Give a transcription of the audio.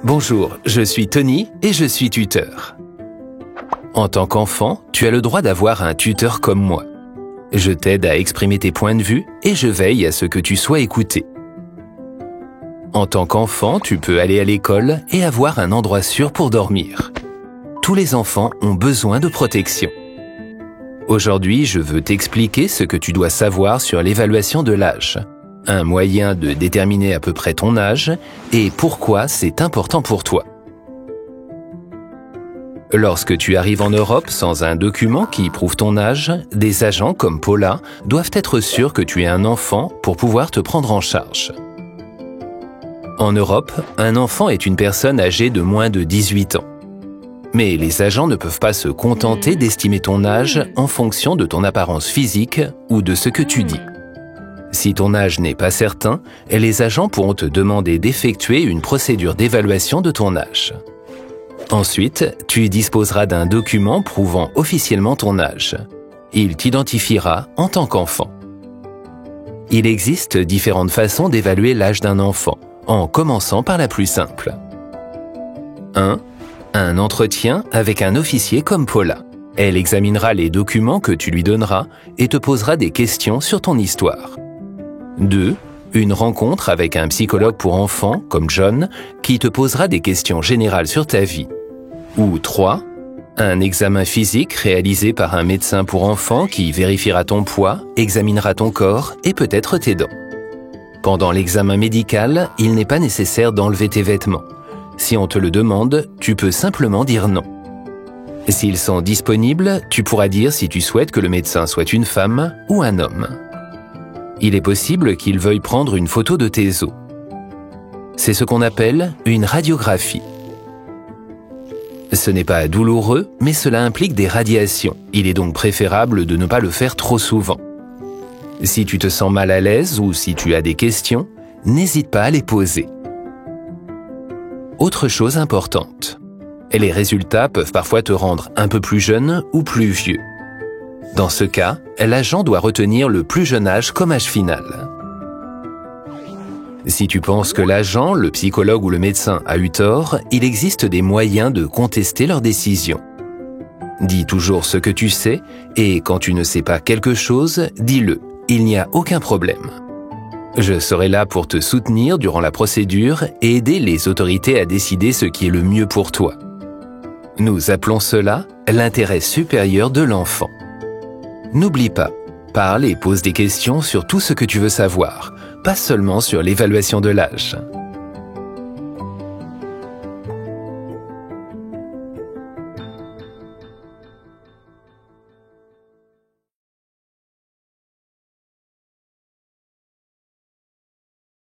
Bonjour, je suis Tony et je suis tuteur. En tant qu'enfant, tu as le droit d'avoir un tuteur comme moi. Je t'aide à exprimer tes points de vue et je veille à ce que tu sois écouté. En tant qu'enfant, tu peux aller à l'école et avoir un endroit sûr pour dormir. Tous les enfants ont besoin de protection. Aujourd'hui, je veux t'expliquer ce que tu dois savoir sur l'évaluation de l'âge, un moyen de déterminer à peu près ton âge et pourquoi c'est important pour toi. Lorsque tu arrives en Europe sans un document qui prouve ton âge, des agents comme Paula doivent être sûrs que tu es un enfant pour pouvoir te prendre en charge. En Europe, un enfant est une personne âgée de moins de 18 ans. Mais les agents ne peuvent pas se contenter d'estimer ton âge en fonction de ton apparence physique ou de ce que tu dis. Si ton âge n'est pas certain, les agents pourront te demander d'effectuer une procédure d'évaluation de ton âge. Ensuite, tu disposeras d'un document prouvant officiellement ton âge. Il t'identifiera en tant qu'enfant. Il existe différentes façons d'évaluer l'âge d'un enfant, en commençant par la plus simple. 1. Un entretien avec un officier comme Paula. Elle examinera les documents que tu lui donneras et te posera des questions sur ton histoire. 2. Une rencontre avec un psychologue pour enfants, comme John, qui te posera des questions générales sur ta vie. Ou 3. Un examen physique réalisé par un médecin pour enfants qui vérifiera ton poids, examinera ton corps et peut-être tes dents. Pendant l'examen médical, il n'est pas nécessaire d'enlever tes vêtements. Si on te le demande, tu peux simplement dire non. S'ils sont disponibles, tu pourras dire si tu souhaites que le médecin soit une femme ou un homme. Il est possible qu'il veuille prendre une photo de tes os. C'est ce qu'on appelle une radiographie. Ce n'est pas douloureux, mais cela implique des radiations. Il est donc préférable de ne pas le faire trop souvent. Si tu te sens mal à l'aise ou si tu as des questions, n'hésite pas à les poser. Autre chose importante, les résultats peuvent parfois te rendre un peu plus jeune ou plus vieux. Dans ce cas, l'agent doit retenir le plus jeune âge comme âge final. Si tu penses que l'agent, le psychologue ou le médecin a eu tort, il existe des moyens de contester leur décision. Dis toujours ce que tu sais et quand tu ne sais pas quelque chose, dis-le. Il n'y a aucun problème. Je serai là pour te soutenir durant la procédure et aider les autorités à décider ce qui est le mieux pour toi. Nous appelons cela l'intérêt supérieur de l'enfant. N'oublie pas, parle et pose des questions sur tout ce que tu veux savoir, pas seulement sur l'évaluation de l'âge.